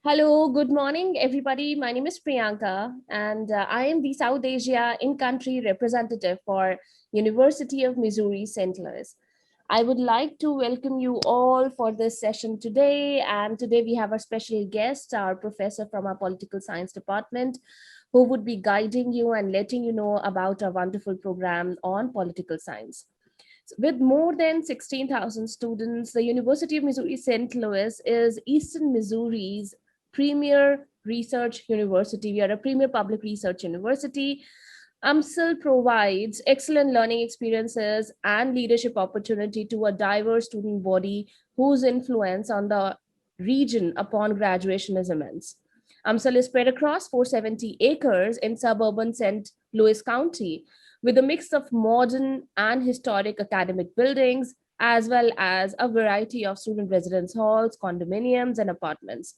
Hello, good morning, everybody. My name is Priyanka, and I am the South Asia in-country representative for University of Missouri St. Louis. I would like to welcome you all for this session today. And today we have our special guest, our professor from our political science department, who would be guiding you and letting you know about our wonderful program on political science. With more than 16,000 students, the University of Missouri St. Louis is Eastern Missouri's premier research university. We are a premier public research university. UMSL provides excellent learning experiences and leadership opportunity to a diverse student body whose influence on the region upon graduation is immense. UMSL is spread across 470 acres in suburban St. Louis County, with a mix of modern and historic academic buildings, as well as a variety of student residence halls, condominiums, and apartments.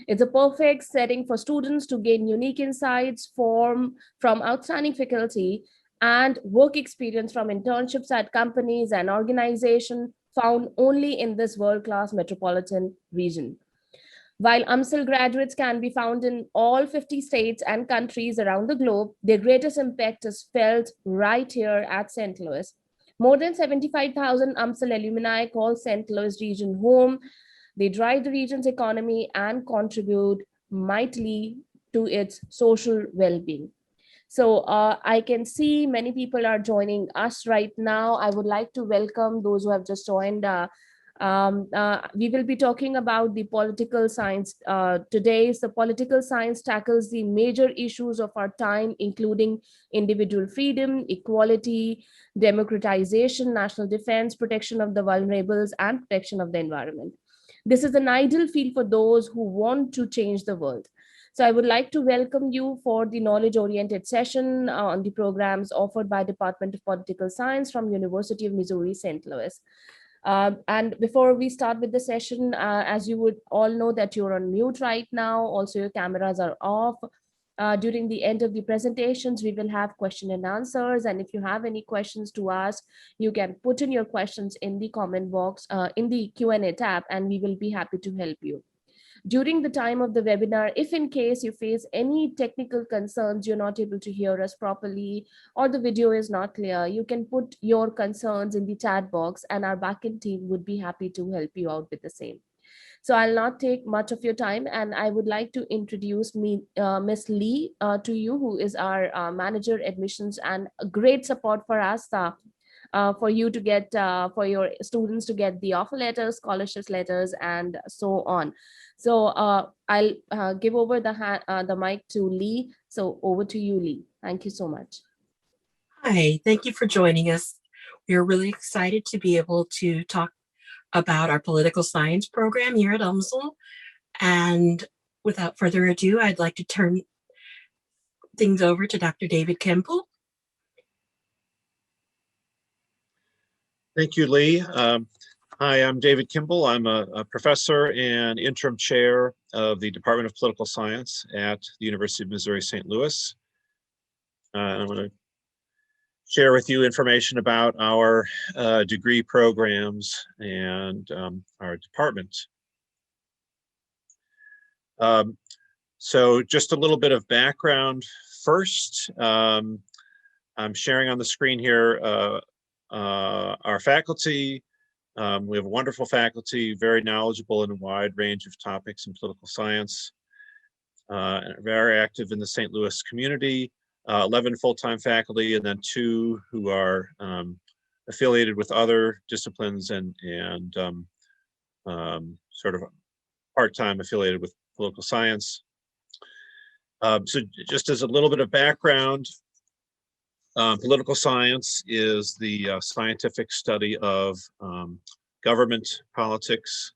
It's a perfect setting for students to gain unique insights from outstanding faculty and work experience from internships at companies and organizations found only in this world-class metropolitan region. While UMSL graduates can be found in all 50 states and countries around the globe, their greatest impact is felt right here at St. Louis. More than 75,000 UMSL alumni call St. Louis region home. They drive the region's economy and contribute mightily to its social well-being. So I can see many people are joining us right now. I would like to welcome those who have just joined. We will be talking about the political science today. So political science tackles the major issues of our time, including individual freedom, equality, democratization, national defense, protection of the vulnerables, and protection of the environment. This is an ideal field for those who want to change the world. So I would like to welcome you for the knowledge-oriented session on the programs offered by Department of Political Science from University of Missouri St. Louis. And before we start with the session, as you would all know that you're on mute right now, also your cameras are off. During the end of the presentations, we will have question and answers. And if you have any questions to ask, you can put in your questions in the comment box, in the Q&A tab, and we will be happy to help you. During the time of the webinar, if in case you face any technical concerns, you're not able to hear us properly, or the video is not clear, you can put your concerns in the chat box and our backend team would be happy to help you out with the same. So I'll not take much of your time, and I would like to introduce Miss Lee to you, who is our manager admissions and a great support for us. For you to get, for your students to get the offer letters, scholarships letters, and so on. So I'll give over the mic to Lee. So over to you, Lee. Thank you so much. Hi, thank you for joining us. We are really excited to be able to talk about our political science program here at UMSL. And without further ado, I'd like to turn things over to Dr. David Kimball. Thank you, Lee. Hi, I'm David Kimball. I'm a professor and interim chair of the Department of Political Science at the University of Missouri St. Louis. I'm going to share with you information about our degree programs and our department. So just a little bit of background first. I'm sharing on the screen here our faculty. We have wonderful faculty, very knowledgeable in a wide range of topics in political science, very active in the St. Louis community, 11 full-time faculty, and then 2 who are affiliated with other disciplines and sort of part-time affiliated with political science. So just as a little bit of background, political science is the scientific study of government, politics,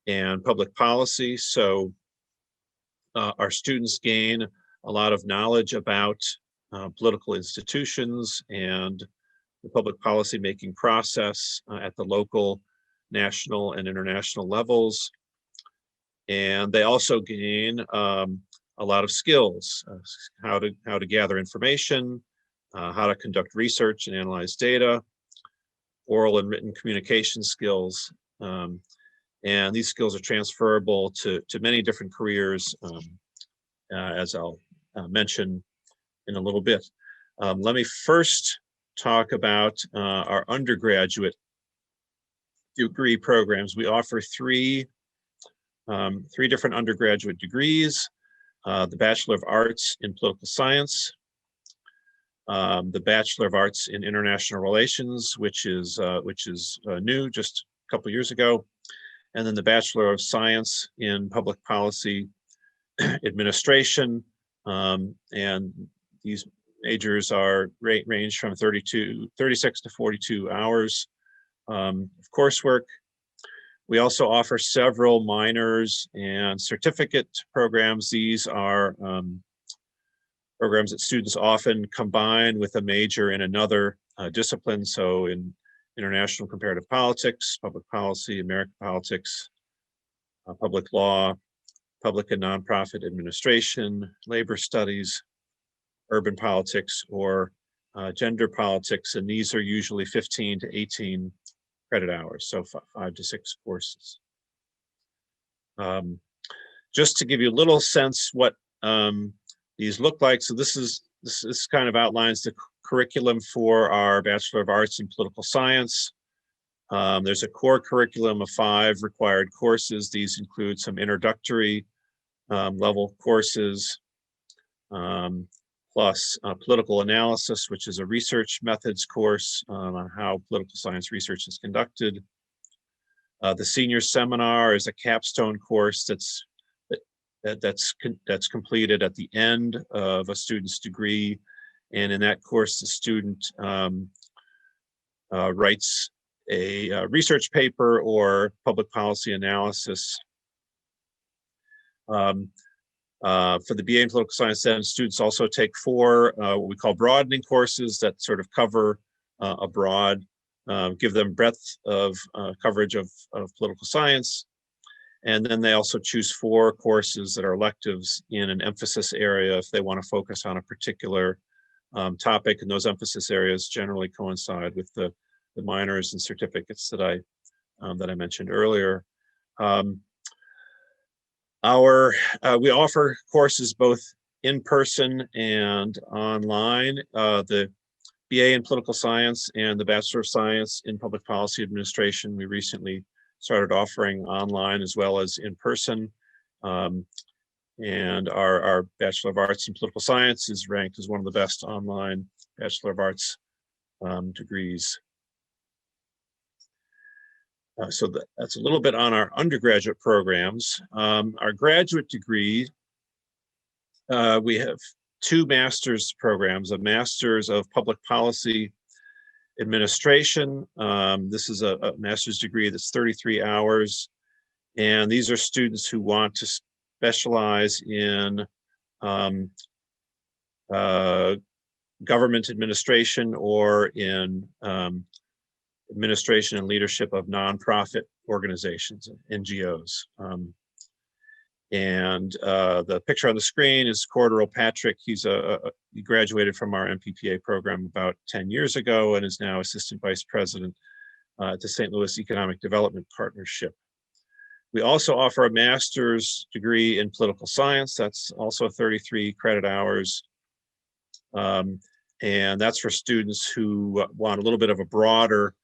and public policy. So our students gain a lot of knowledge about political institutions and the public policy making process at the local, national, and international levels. And they also gain a lot of skills, how to gather information, how to conduct research and analyze data, oral and written communication skills, And these skills are transferable to many different careers, as I'll mention in a little bit. Let me first talk about our undergraduate degree programs. We offer three different undergraduate degrees: the Bachelor of Arts in Political Science, the Bachelor of Arts in International Relations, which is new, just a couple years ago, and then the Bachelor of Science in Public Policy Administration, and these majors are range from 36 to 42 hours of coursework. We also offer several minors and certificate programs. These are programs that students often combine with a major in another discipline. So in international comparative politics, public policy, American politics, public law, public and nonprofit administration, labor studies, urban politics, or gender politics. And these are usually 15 to 18 credit hours, so 5 to 6 courses. Just to give you a little sense what these look like. So this kind of outlines the curriculum for our Bachelor of Arts in Political Science. There's a core curriculum of 5 required courses. These include some introductory level courses, plus political analysis, which is a research methods course on how political science research is conducted. The senior seminar is a capstone course that's completed at the end of a student's degree, and in that course, the student writes a research paper or public policy analysis. For the BA in Political Science, then students also take 4 what we call broadening courses that sort of cover a broad, give them breadth of coverage of political science. And then they also choose 4 courses that are electives in an emphasis area if they want to focus on a particular topic, and those emphasis areas generally coincide with the minors and certificates that I mentioned earlier. We offer courses both in person and online. The BA in Political Science and the Bachelor of Science in Public Policy Administration, we recently started offering online as well as in person. And our Bachelor of Arts in Political Science is ranked as one of the best online Bachelor of Arts degrees. So that's a little bit on our undergraduate programs. Our graduate degree, we have 2 master's programs: a Master's of Public Policy Administration. This is a master's degree that's 33 hours. And these are students who want to specialize in government administration or in administration and leadership of nonprofit organizations, NGOs. The picture on the screen is Cordero Patrick. He graduated from our MPPA program about 10 years ago and is now Assistant Vice President at the St. Louis Economic Development Partnership. We also offer a master's degree in political science. That's also 33 credit hours. And that's for students who want a little bit of a broader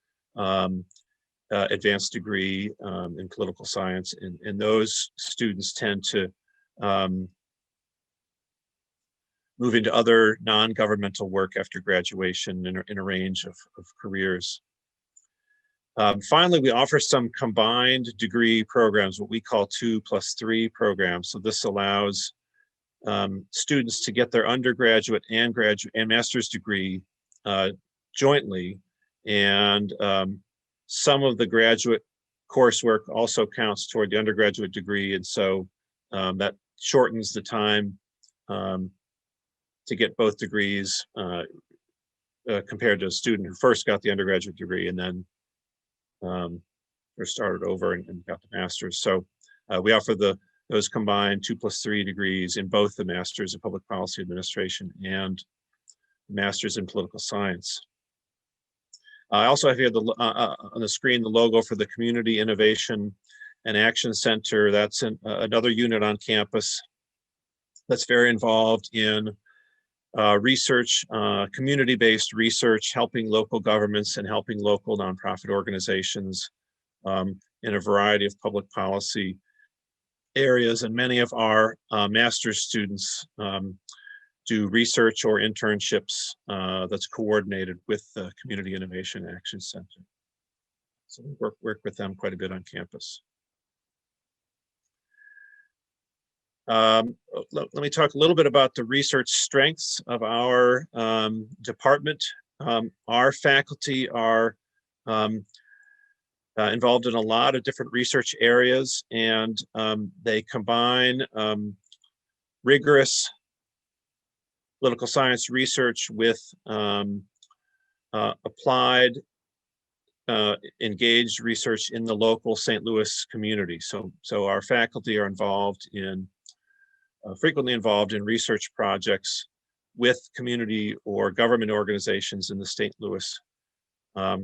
advanced degree in political science. And those students tend to move into other non-governmental work after graduation in a range of careers. Finally, we offer some combined degree programs, what we call 2+3 programs. So this allows students to get their undergraduate and graduate and master's degree jointly, and some of the graduate coursework also counts toward the undergraduate degree, and so that shortens the time to get both degrees compared to a student who first got the undergraduate degree and then or started over and got the master's. So we offer those combined 2+3 degrees in both the Master's in Public Policy Administration and Master's in Political Science. I also have here on the screen the logo for the Community Innovation an action center. That's another unit on campus that's very involved in research, community-based research, helping local governments and helping local nonprofit organizations in a variety of public policy areas. And many of our master's students do research or internships that's coordinated with the Community Innovation Action Center. So we work with them quite a bit on campus. Let me talk a little bit about the research strengths of our department. Our faculty are involved in a lot of different research areas, and they combine rigorous political science research with applied engaged research in the local St. Louis community. So our faculty are involved in frequently involved in research projects with community or government organizations in the St. Louis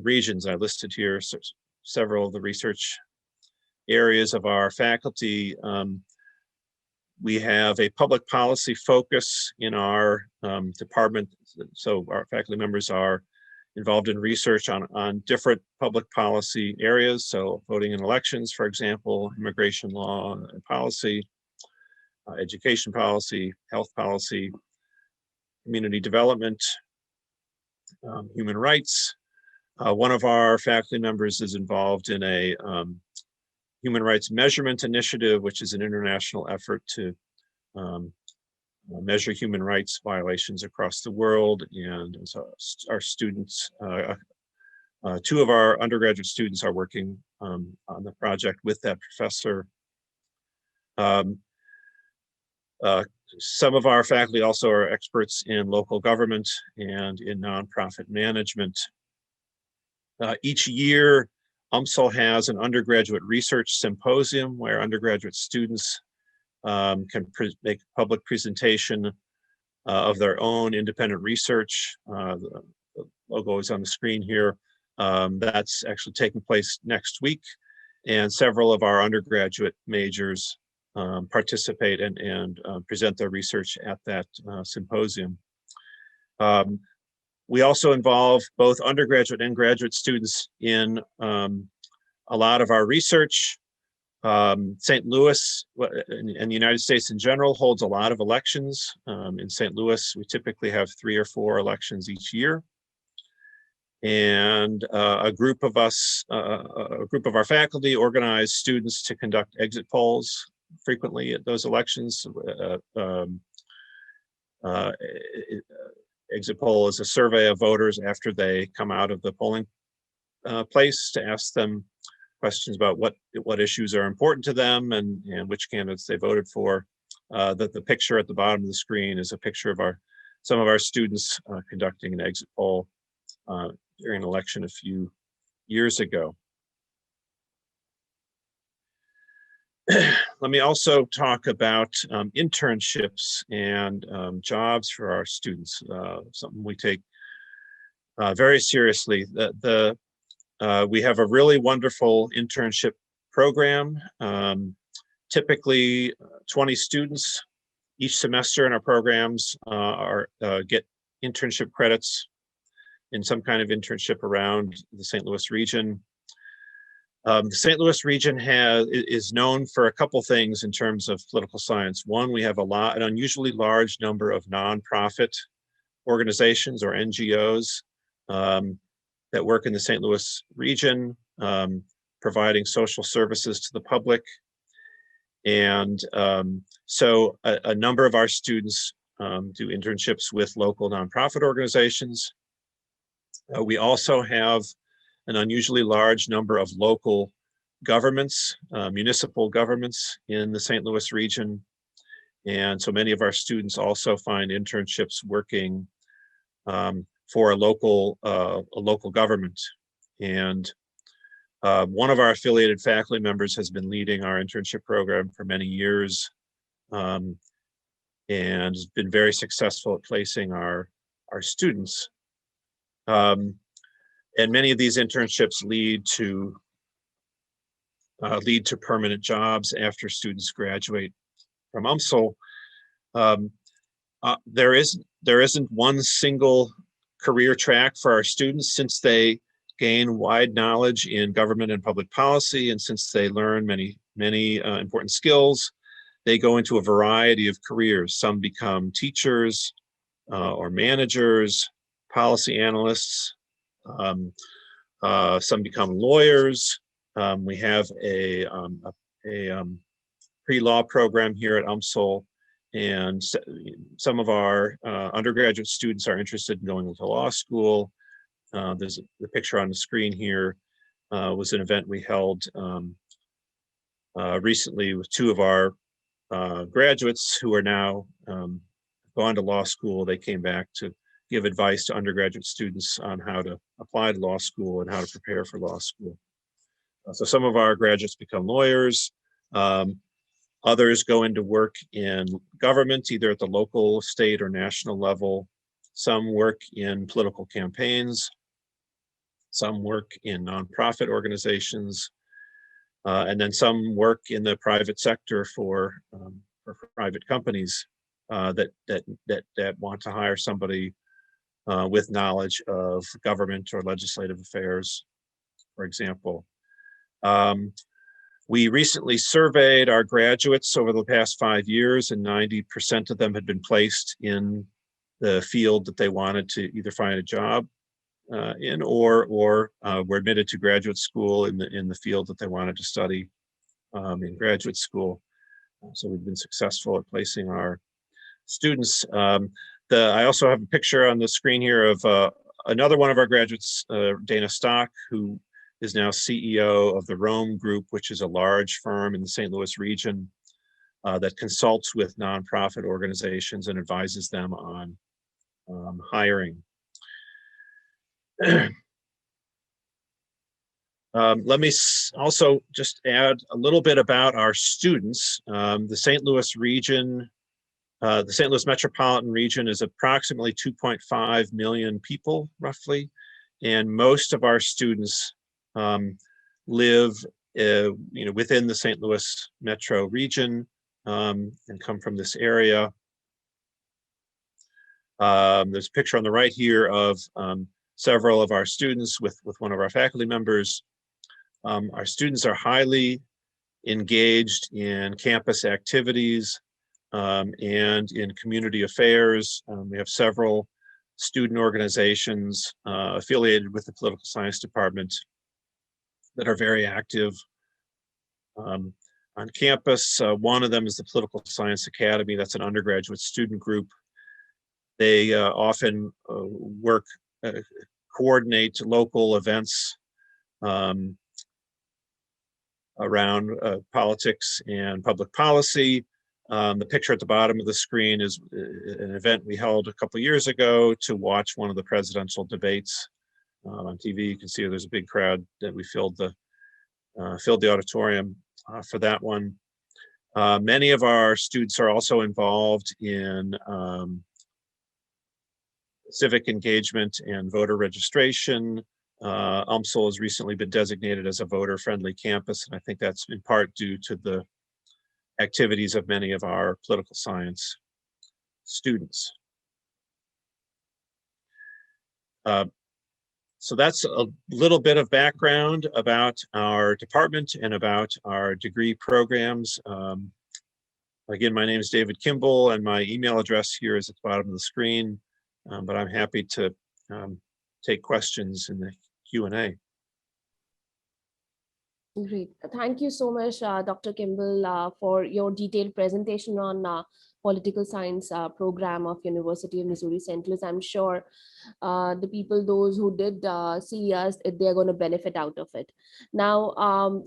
regions. I listed here several of the research areas of our faculty. We have a public policy focus in our department. So our faculty members are involved in research on different public policy areas. So voting in elections, for example, immigration law and policy, education policy, health policy, community development, human rights. One of our faculty members is involved in a human rights measurement initiative, which is an international effort to measure human rights violations across the world. And so our students, two of our undergraduate students are working on the project with that professor. Some of our faculty also are experts in local government and in nonprofit management. Each year, UMSL has an undergraduate research symposium where undergraduate students can make public presentation of their own independent research. The logo is on the screen here. That's actually taking place next week, and several of our undergraduate majors participate and present their research at that symposium. We also involve both undergraduate and graduate students in a lot of our research. St. Louis and the United States in general holds a lot of elections. In St. Louis, we typically have 3 or 4 elections each year. And a group of our faculty organize students to conduct exit polls frequently at those elections. Exit poll is a survey of voters after they come out of the polling place to ask them questions about what issues are important to them and which candidates they voted for. The picture at the bottom of the screen is a picture of some of our students conducting an exit poll during an election a few years ago. Let me also talk about internships and jobs for our students, something we take very seriously. We have a really wonderful internship program, typically 20 students each semester in our programs get internship credits in some kind of internship around the St. Louis region. The St. Louis region is known for a couple things in terms of political science. One, we have an unusually large number of nonprofit organizations or NGOs that work in the St. Louis region, providing social services to the public. And so a number of our students do internships with local nonprofit organizations. We also have an unusually large number of local governments, municipal governments in the St. Louis region. And so many of our students also find internships working for a local government. And one of our affiliated faculty members has been leading our internship program for many years and has been very successful at placing our students. And many of these internships lead to lead to permanent jobs after students graduate from UMSL. There isn't one single career track for our students, since they gain wide knowledge in government and public policy, and since they learn many important skills. They go into a variety of careers. Some become teachers or managers, policy analysts. Some become lawyers. We have a pre-law program here at UMSL, and some of our undergraduate students are interested in going into law school. There's the picture on the screen here was an event we held recently with two of our graduates who are now gone to law school. They came back to give advice to undergraduate students on how to apply to law school and how to prepare for law school. So some of our graduates become lawyers. Others go into work in government, either at the local, state, or national level. Some work in political campaigns. Some work in nonprofit organizations. And then some work in the private sector for private companies that want to hire somebody with knowledge of government or legislative affairs, for example. We recently surveyed our graduates over the past 5 years, and 90% of them had been placed in the field that they wanted to either find a job in, or were admitted to graduate school in the field that they wanted to study in graduate school. So we've been successful at placing our students. I also have a picture on the screen here of another one of our graduates, Dana Stock, who is now CEO of the Rome Group, which is a large firm in the St. Louis region that consults with nonprofit organizations and advises them on hiring. Let me also just add a little bit about our students. The St. Louis region, the St. Louis metropolitan region is approximately 2.5 million people, roughly, and most of our students live within the St. Louis metro region and come from this area. There's a picture on the right here of several of our students with one of our faculty members. Our students are highly engaged in campus activities and in community affairs. We have several student organizations affiliated with the political science department that are very active on campus. One of them is the Political Science Academy. That's an undergraduate student group. They often coordinate local events around politics and public policy. The picture at the bottom of the screen is an event we held a couple of years ago to watch one of the presidential debates on TV. You can see there's a big crowd that we filled the auditorium for that one. Many of our students are also involved in civic engagement and voter registration. UMSL has recently been designated as a voter-friendly campus, and I think that's in part due to the activities of many of our political science students. So that's a little bit of background about our department and about our degree programs. Again, my name is David Kimball, and my email address here is at the bottom of the screen, but I'm happy to take questions in the Q&A. Great. Thank you so much, Dr. Kimball, for your detailed presentation on political science program of University of Missouri St. Louis. I'm sure the people, those who did see us, they're going to benefit out of it. Now,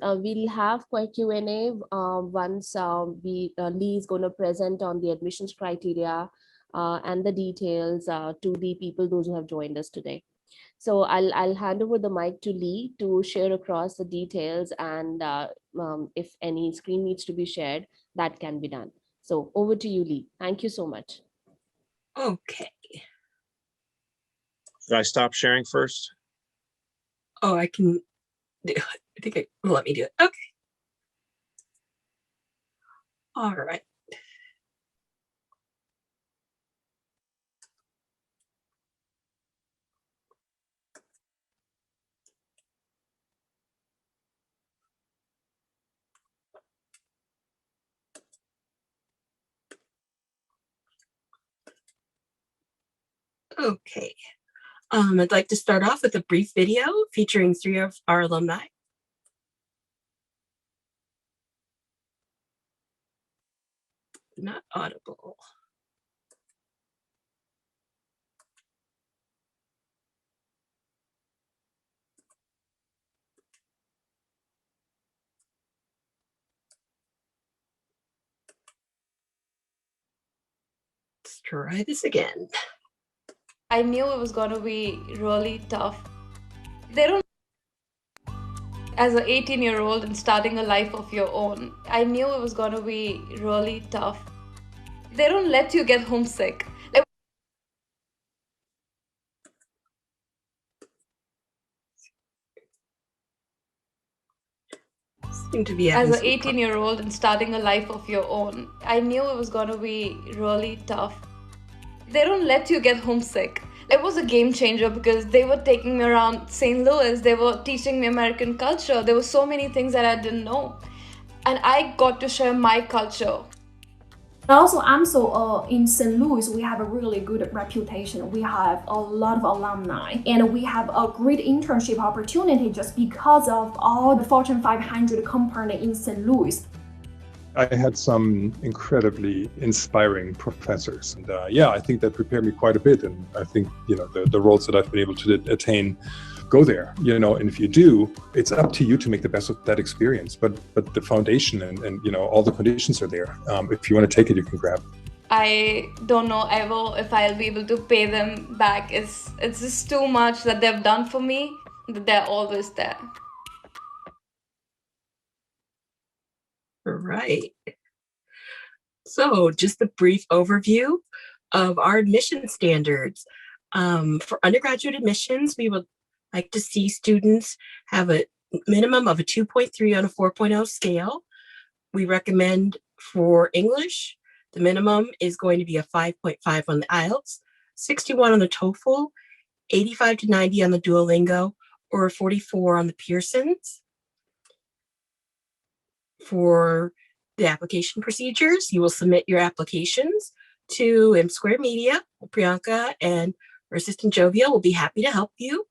we'll have quite Q&A once Lee is going to present on the admissions criteria and the details to the people, those who have joined us today. So I'll hand over the mic to Lee to share across the details, and if any screen needs to be shared, that can be done. So over to you, Lee. Thank you so much. Okay. Should I stop sharing first? Oh, I can do it. I think let me do it. Okay. All right. Okay. I'd like to start off with a brief video featuring 3 of our alumni. Not audible. Let's try this again. I knew it was going to be really tough. They don't, as an 18-year-old and starting a life of your own, I knew it was going to be really tough. They don't let you get homesick. Like, Seem to be as an 18-year-old and starting a life of your own, I knew it was going to be really tough. They don't let you get homesick. It was a game changer because they were taking me around St. Louis. They were teaching me American culture. There were so many things that I didn't know. And I got to share my culture. Also, UMSL in St. Louis, we have a really good reputation. We have a lot of alumni, and we have a great internship opportunity just because of all the Fortune 500 company in St. Louis. I had some incredibly inspiring professors, and I think that prepared me quite a bit. And I think the roles that I've been able to attain go there. And if you do, it's up to you to make the best of that experience. But the foundation and all the conditions are there. If you want to take it, you can grab it. I don't know ever if I'll be able to pay them back. It's just too much that they've done for me, that they're always there. All right. So just a brief overview of our admission standards. For undergraduate admissions, we would like to see students have a minimum of a 2.3 on a 4.0 scale. We recommend for English, the minimum is going to be a 5.5 on the IELTS, 61 on the TOEFL, 85 to 90 on the Duolingo, or 44 on the Pearsons. For the application procedures, you will submit your applications to M Square Media. Priyanka and our assistant Jovia will be happy to help you.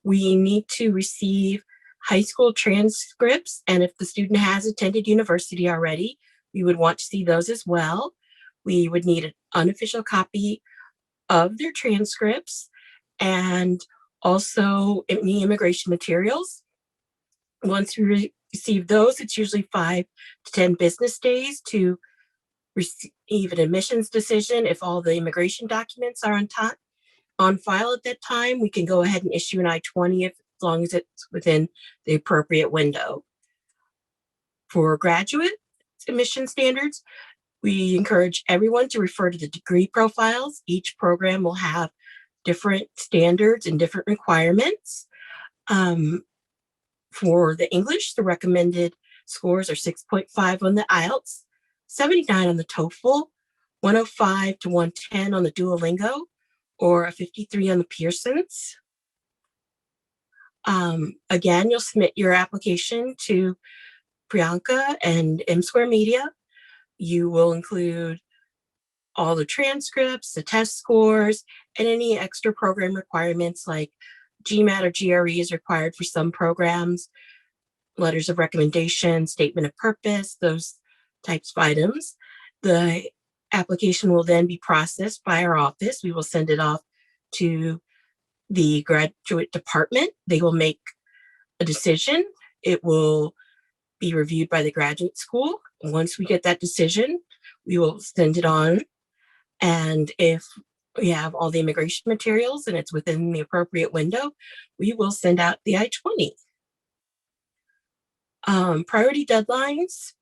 We need to receive high school transcripts, and if the student has attended university already, we would want to see those as well. We would need an unofficial copy of their transcripts and also any immigration materials. Once we receive those, it's usually 5 to 10 business days to receive an admissions decision. If all the immigration documents are on file at that time, we can go ahead and issue an I-20 as long as it's within the appropriate window. For graduate admission standards, we encourage everyone to refer to the degree profiles. Each program will have different standards and different requirements. For the English, the recommended scores are 6.5 on the IELTS, 79 on the TOEFL, 105 to 110 on the Duolingo, or a 53 on the Pearsons. Again, you'll submit your application to Priyanka and M Square Media. You will include all the transcripts, the test scores, and any extra program requirements like GMAT or GRE is required for some programs, letters of recommendation, statement of purpose, those types of items. The application will then be processed by our office. We will send it off to the graduate department. They will make a decision. It will be reviewed by the graduate school. Once we get that decision, we will send it on. And if we have all the immigration materials and it's within the appropriate window, we will send out the I-20. Priority deadlines.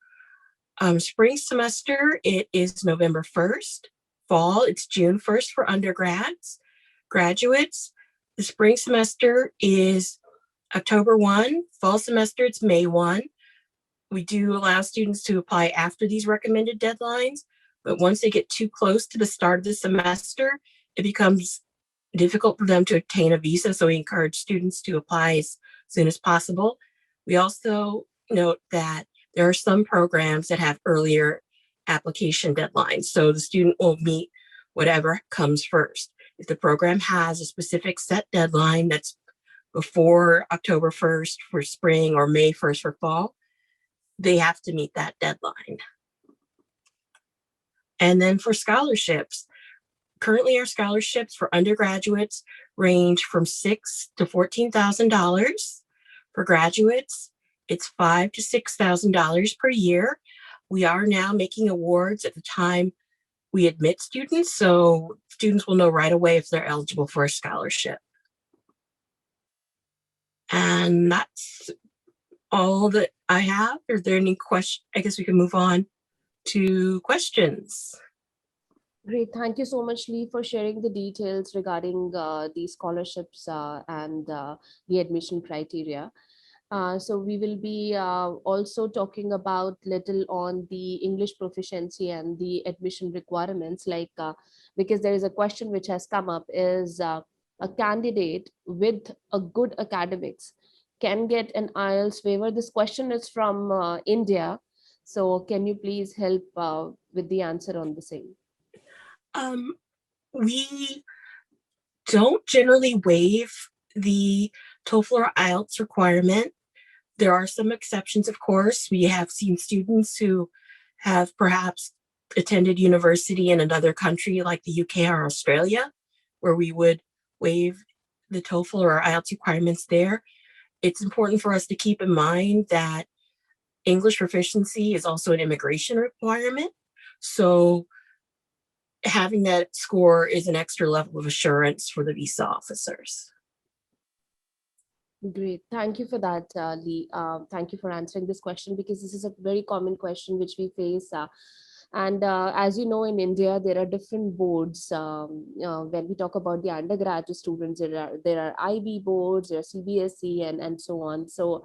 Spring semester, it is November 1st. Fall, it's June 1st for undergrads. Graduates, the spring semester is October 1. Fall semester, it's May 1. we do allow students to apply after these recommended deadlines, but once they get too close to the start of the semester, it becomes difficult for them to obtain a visa. So we encourage students to apply as soon as possible. We also note that there are some programs that have earlier application deadlines. So the student will meet whatever comes first. If the program has a specific set deadline that's before October 1st for spring or May 1st for fall, they have to meet that deadline. And then for scholarships, currently our scholarships for undergraduates range from $6,000 to $14,000. For graduates, it's $5,000 to $6,000 per year. We are now making awards at the time we admit students, so students will know right away if they're eligible for a scholarship. And that's all that I have. Are there any questions? I guess we can move on to questions. Great. Thank you so much, Lee, for sharing the details regarding the scholarships and the admission criteria. So we will be also talking about little on the English proficiency and the admission requirements, like because there is a question which has come up, is a candidate with a good academics can get an IELTS waiver. This question is from India. So can you please help with the answer on the same? We don't generally waive the TOEFL or IELTS requirement. There are some exceptions, of course. We have seen students who have perhaps attended university in another country like the UK or Australia, where we would waive the TOEFL or IELTS requirements there. It's important for us to keep in mind that English proficiency is also an immigration requirement. So having that score is an extra level of assurance for the visa officers. Great. Thank you for that, Lee. Thank you for answering this question, because this is a very common question which we face. As you know, in India, there are different boards. When we talk about the undergraduate students, there are IB boards, there are CBSE, and so on. So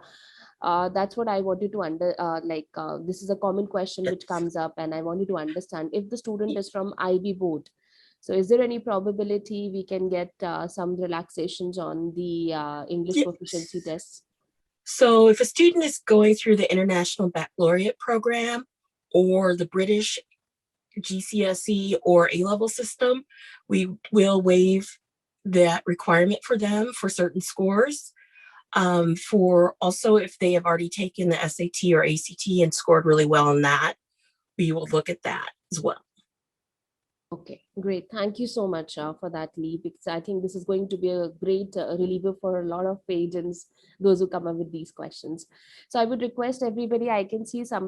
that's what I wanted to this is a common question which comes up, and I wanted to understand if the student is from IB board. So is there any probability we can get some relaxations on the English proficiency tests? So if a student is going through the International Baccalaureate program or the British GCSE or A-level system, we will waive that requirement for them for certain scores. For also, if they have already taken the SAT or ACT and scored really well on that, we will look at that as well. Okay, great. Thank you so much for that, Lee, because I think this is going to be a great reliever for a lot of agents, those who come up with these questions. So I would request everybody, I can see some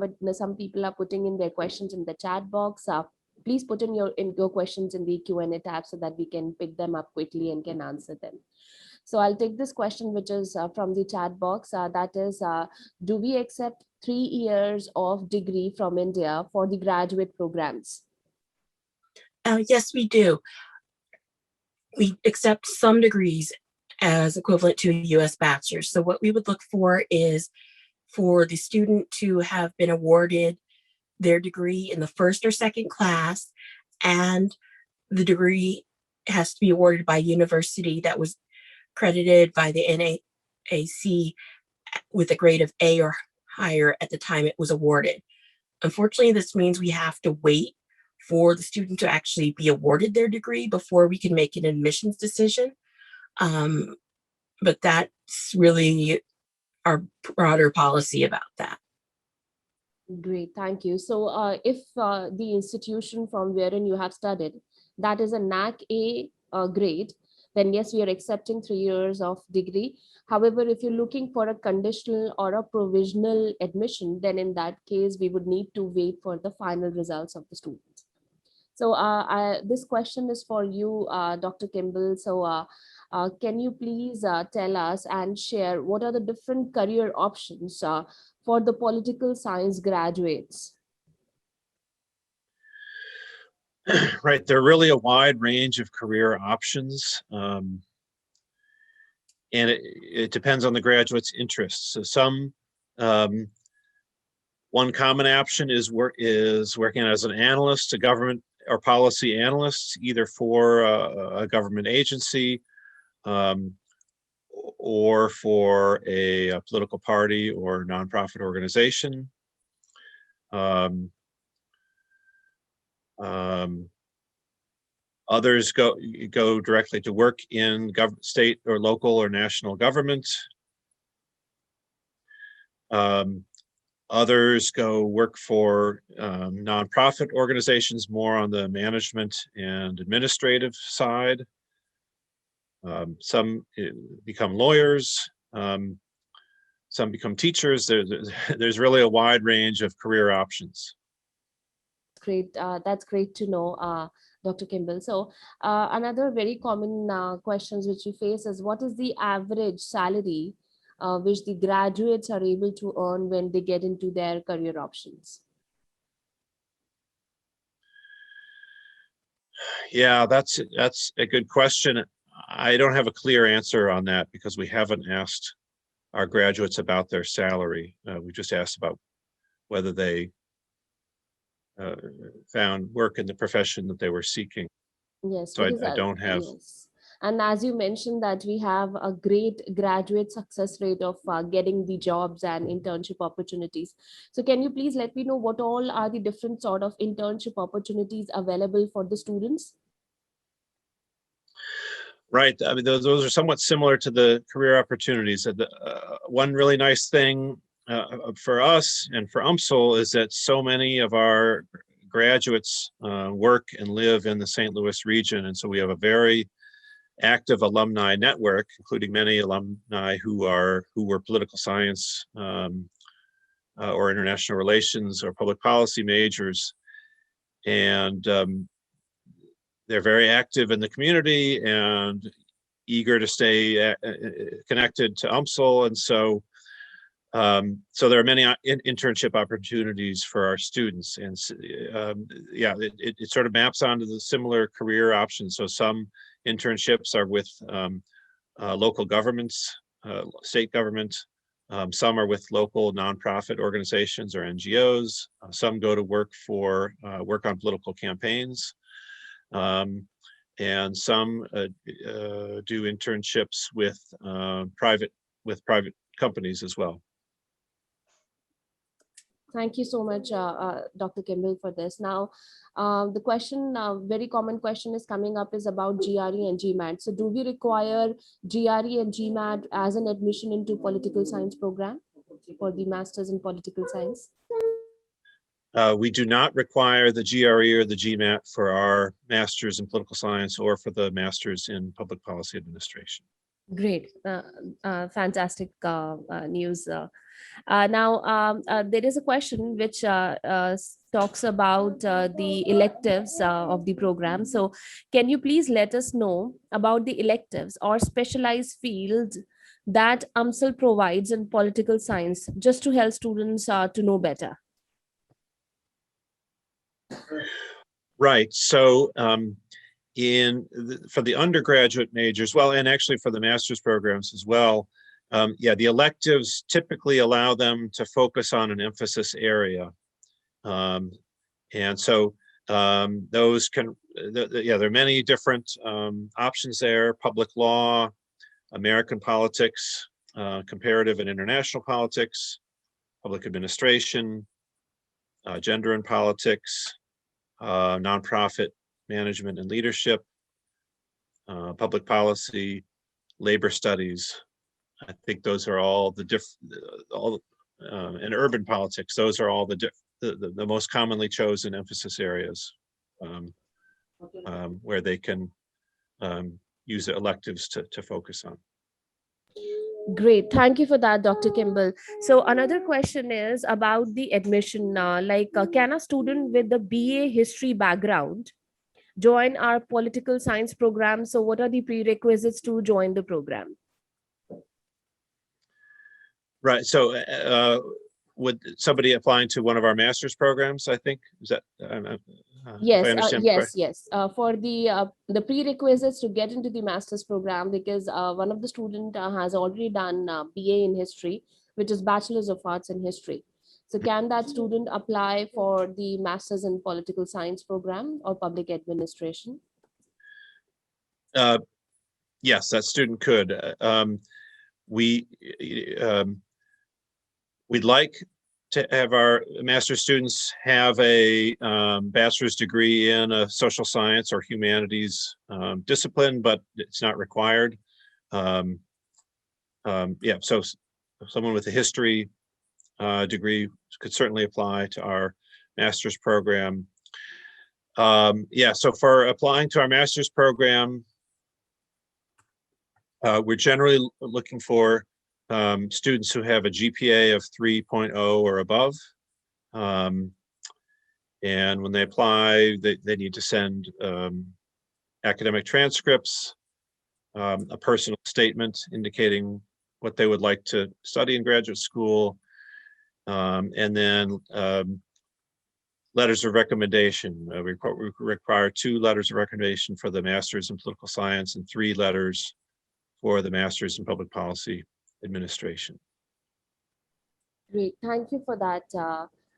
people are putting in their questions in the chat box. Please put in your questions in the Q&A tab so that we can pick them up quickly and can answer them. So I'll take this question, which is from the chat box. That is, do we accept 3 years of degree from India for the graduate programs? Yes, we do. We accept some degrees as equivalent to a US bachelor's. So what we would look for is for the student to have been awarded their degree in the first or second class, and the degree has to be awarded by a university that was credited by the NAAC with a grade of A or higher at the time it was awarded. Unfortunately, this means we have to wait for the student to actually be awarded their degree before we can make an admissions decision. But that's really our broader policy about that. Great, thank you. So if the institution from wherein you have studied, that is a NAC A grade, then yes, we are accepting 3 years of degree. However, if you're looking for a conditional or a provisional admission, then in that case, we would need to wait for the final results of the students. So this question is for you, Dr. Kimball. So can you please tell us and share what are the different career options for the political science graduates? Right, there are really a wide range of career options, and it depends on the graduate's interests. So some One common option is working as an analyst, a government or policy analyst, either for a government agency or for a political party or nonprofit organization. Others go directly to work in state or local or national government. Others go work for nonprofit organizations, more on the management and administrative side. Some become lawyers. Some become teachers. There's really a wide range of career options. Great. That's great to know, Dr. Kimball. So another very common questions which we face is, what is the average salary which the graduates are able to earn when they get into their career options? Yeah, that's a good question. I don't have a clear answer on that because we haven't asked our graduates about their salary. We just asked about whether they found work in the profession that they were seeking. Yes, so because I don't have. yes. And as you mentioned that we have a great graduate success rate of getting the jobs and internship opportunities. So can you please let me know what all are the different sort of internship opportunities available for the students? Right. I mean, those are somewhat similar to the career opportunities. One really nice thing for us and for UMSL is that so many of our graduates work and live in the St. Louis region. And so we have a very active alumni network, including many alumni who were political science or international relations or public policy majors. And they're very active in the community and eager to stay connected to UMSL. And so there are many internship opportunities for our students. And yeah, it sort of maps onto the similar career options. So some internships are with local governments, state government. Some are with local nonprofit organizations or NGOs. Some go to work on political campaigns. And some do internships with private companies as well. Thank you so much, Dr. Kimball, for this. Now, the question, very common question is coming up is about GRE and GMAT. So do we require GRE and GMAT as an admission into political science program for the Masters in Political Science? We do not require the GRE or the GMAT for our Masters in Political Science or for the Masters in Public Policy Administration. Great, fantastic news. Now, there is a question which talks about the electives of the program. So can you please let us know about the electives or specialized fields that UMSL provides in political science, just to help students to know better? Right. So for the undergraduate majors, well, and actually for the master's programs as well, yeah, the electives typically allow them to focus on an emphasis area. And so those can, yeah, there are many different options there: public law, American politics, comparative and international politics, public administration, gender and politics, nonprofit management and leadership, public policy, labor studies. I think those are all the and urban politics. Those are all the most commonly chosen emphasis areas where they can use electives to focus on. Great, thank you for that, Dr. Kimball. So another question is about the admission. Can a student with the BA history background join our political science program? So what are the prerequisites to join the program? Right. So would somebody applying to one of our master's programs, I think, is that? Yes, yes. For the prerequisites to get into the master's program, because one of the student has already done BA in history, which is Bachelor's of Arts in History. So can that student apply for the Masters in Political Science program or Public Administration? Yes, that student could. We we'd like to have our master's students have a bachelor's degree in a social science or humanities discipline, but it's not required. Yeah, so someone with a history degree could certainly apply to our master's program. Yeah, so for applying to our master's program, we're generally looking for students who have a GPA of 3.0 or above. And when they apply, they need to send academic transcripts, a personal statement indicating what they would like to study in graduate school, and then letters of recommendation. We require 2 letters of recommendation for the master's in political science and 3 letters for the master's in public policy administration. Great, thank you for that,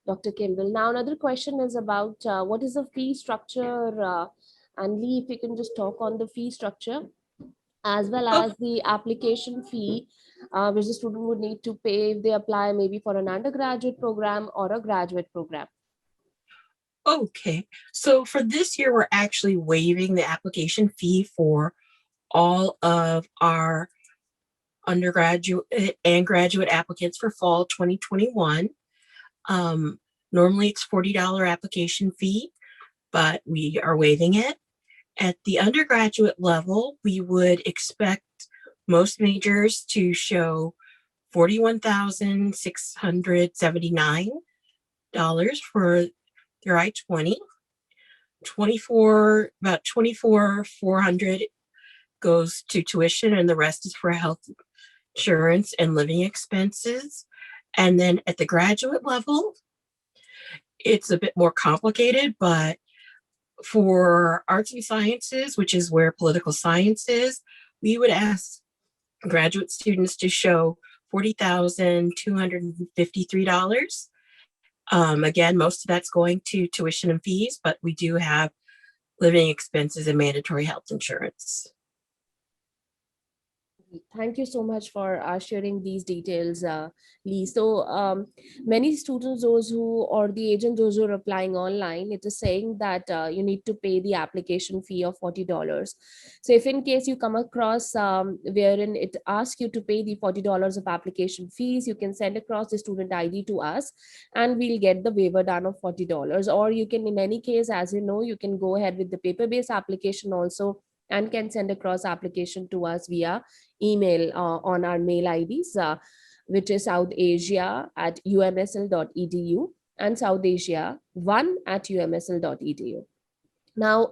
Dr. Kimball. Now, another question is about what is the fee structure? And Lee, if you can just talk on the fee structure, as well as the application fee, which the student would need to pay if they apply maybe for an undergraduate program or a graduate program. Okay, so for this year, we're actually waiving the application fee for all of our undergraduate and graduate applicants for fall 2021. Normally it's $40 application fee, but we are waiving it. At the undergraduate level, we would expect most majors to show $41,679 for their I-20. About $24,400 goes to tuition, and the rest is for health insurance and living expenses. And then at the graduate level, it's a bit more complicated, but for arts and sciences, which is where political science is, we would ask graduate students to show $40,253. Again, most of that's going to tuition and fees, but we do have living expenses and mandatory health insurance. Thank you so much for sharing these details, Lee. So many students, those who, or the agent, those who are applying online, it is saying that you need to pay the application fee of $40. So if in case you come across wherein it asks you to pay the $40 of application fees, you can send across the student ID to us and we'll get the waiver done of $40. Or you can, in any case, as you know, you can go ahead with the paper-based application also and can send across application to us via email on our mail IDs, which is southasia@umsl.edu and southasia1@umsl.edu. Now,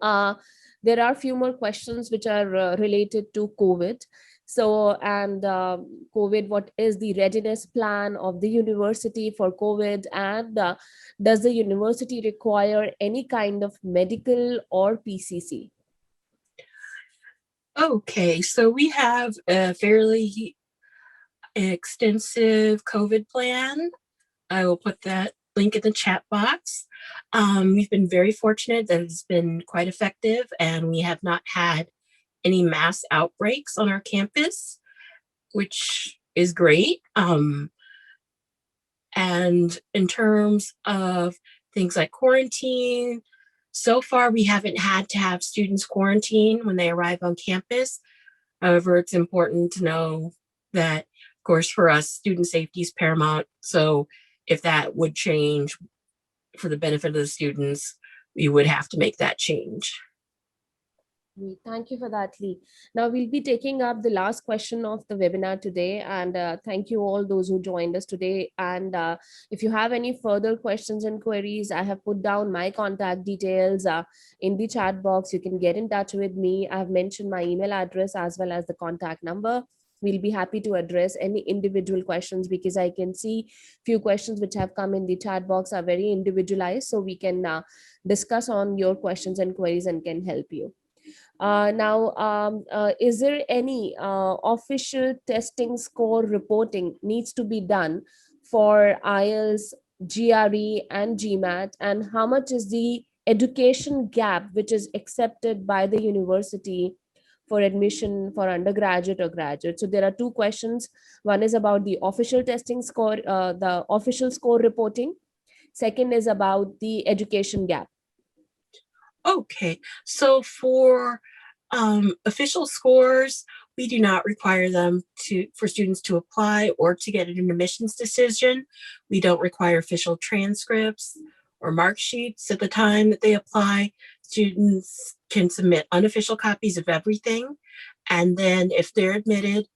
there are a few more questions which are related to COVID. So, and COVID, what is the readiness plan of the university for COVID? And does the university require any kind of medical or PCC? Okay, so we have a fairly extensive COVID plan. I will put that link in the chat box. We've been very fortunate that it's been quite effective, and we have not had any mass outbreaks on our campus, which is great. And in terms of things like quarantine, so far we haven't had to have students quarantine when they arrive on campus. However, it's important to know that, of course, for us, student safety is paramount. So if that would change for the benefit of the students, we would have to make that change. Thank you for that, Lee. Now we'll be taking up the last question of the webinar today, and thank you all those who joined us today. And if you have any further questions and queries, I have put down my contact details in the chat box. You can get in touch with me. I have mentioned my email address as well as the contact number. We'll be happy to address any individual questions, because I can see few questions which have come in the chat box are very individualized, so we can discuss on your questions and queries and can help you. Is there any official testing score reporting needs to be done for IELTS GRE and GMAT, and how much is the education gap which is accepted by the university for admission for undergraduate or graduate. So there are two questions. One is about the official testing score, the official score reporting. Second is about the education gap. Okay, so for official scores, we do not require them for students to apply or to get an admissions decision. We don't require official transcripts or mark sheets at the time that they apply. Students can submit unofficial copies of everything. And then if they're admitted,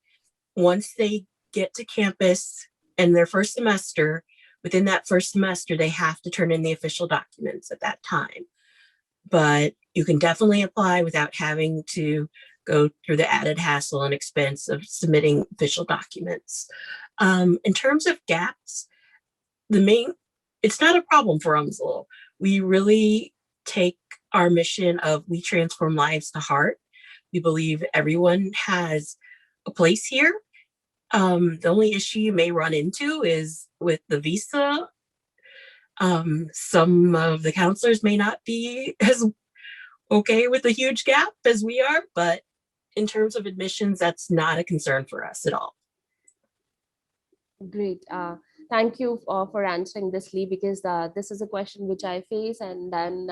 once they get to campus in their first semester, within that first semester, they have to turn in the official documents at that time. But you can definitely apply without having to go through the added hassle and expense of submitting official documents. In terms of gaps, it's not a problem for UMSL. We really take our mission of we transform lives to heart. We believe everyone has a place here. The only issue you may run into is with the visa. Some of the counselors may not be as okay with a huge gap as we are, but in terms of admissions, that's not a concern for us at all. Great. Thank you for answering this, Lee, because this is a question which I face, and then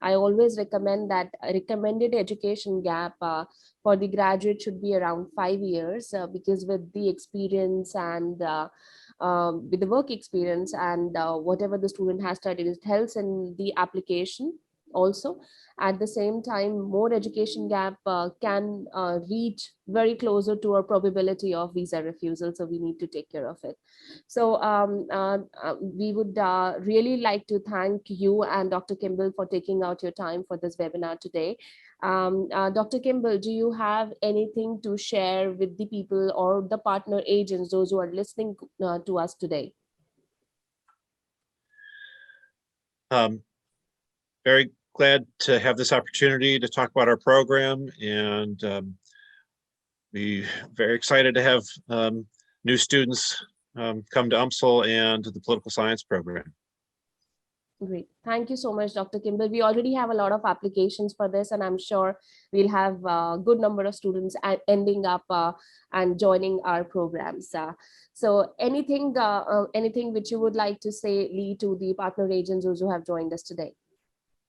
I always recommend that recommended education gap for the graduate should be around 5 years, because with the experience and with the work experience and whatever the student has studied, it helps in the application also. At the same time, more education gap can reach very closer to a probability of visa refusal, so we need to take care of it. So we would really like to thank you and Dr. Kimball for taking out your time for this webinar today. Dr. Kimball, do you have anything to share with the people or the partner agents, those who are listening to us today? Very glad to have this opportunity to talk about our program, and we're very excited to have new students come to UMSL and to the political science program. Great. Thank you so much, Dr. Kimball. We already have a lot of applications for this, and I'm sure we'll have a good number of students ending up and joining our programs. So anything which you would like to say, Lee, to the partner agents who have joined us today?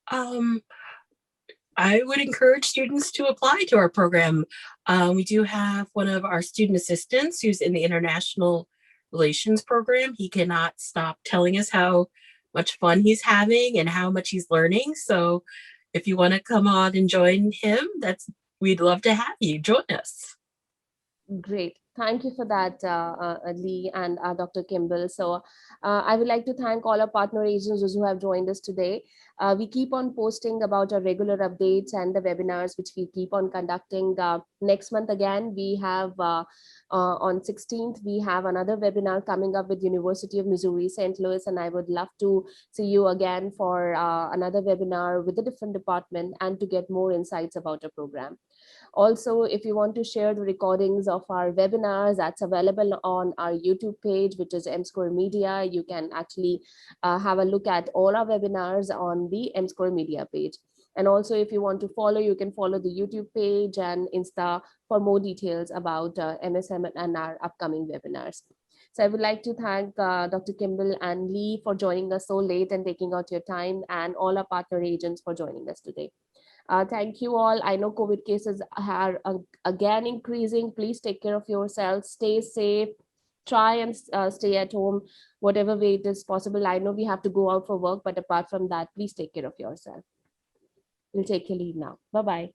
I would encourage students to apply to our program. We do have one of our student assistants who's in the International Relations program. He cannot stop telling us how much fun he's having and how much he's learning. So if you want to come on and join him, we'd love to have you join us. Great. Thank you for that, Lee and Dr. Kimball. So I would like to thank all our partner agents who have joined us today. We keep on posting about our regular updates and the webinars, which we keep on conducting. Next month, again, we have on 16th, we have another webinar coming up with University of Missouri, St. Louis, and I would love to see you again for another webinar with a different department and to get more insights about our program. Also, if you want to share the recordings of our webinars, that's available on our YouTube page, which is M-Score Media. You can actually have a look at all our webinars on the M-Score Media page. And also, if you want to follow, you can follow the YouTube page and Insta for more details about MSM and our upcoming webinars. So I would like to thank Dr. Kimball and Lee for joining us so late and taking out your time, and all our partner agents for joining us today. Thank you all. I know COVID cases are again increasing. Please take care of yourselves. Stay safe. Try and stay at home, whatever way it is possible. I know we have to go out for work, but apart from that, please take care of yourself. We'll take your leave now. Bye-bye.